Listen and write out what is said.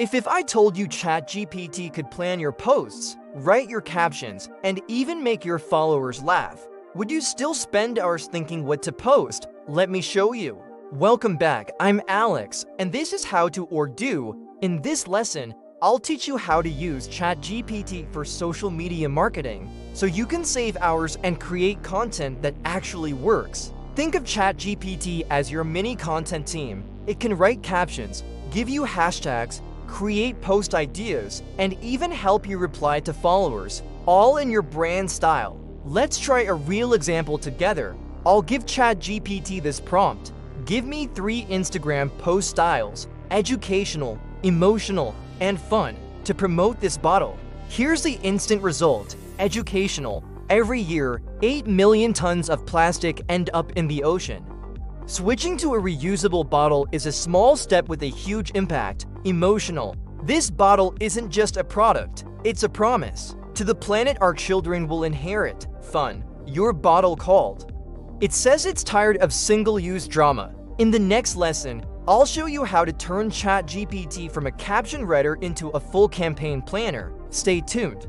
If I told you ChatGPT could plan your posts, write your captions, and even make your followers laugh, would you still spend hours thinking what to post? Let me show you. Welcome back, I'm Alex, and this is how to or do. In this lesson, I'll teach you how to use ChatGPT for social media marketing, so you can save hours and create content that actually works. Think of ChatGPT as your mini content team. It can write captions, give you hashtags, create post ideas, and even help you reply to followers, all in your brand style. Let's try a real example together. I'll give ChatGPT this prompt. Give me 3 Instagram post styles, educational, emotional, and fun, to promote this bottle. Here's the instant result. Educational. Every year, 8 million tons of plastic end up in the ocean. Switching to a reusable bottle is a small step with a huge impact. Emotional. This bottle isn't just a product, it's a promise. To the planet our children will inherit. Fun. Your bottle called. It says it's tired of single-use drama. In the next lesson, I'll show you how to turn ChatGPT from a caption writer into a full campaign planner. Stay tuned.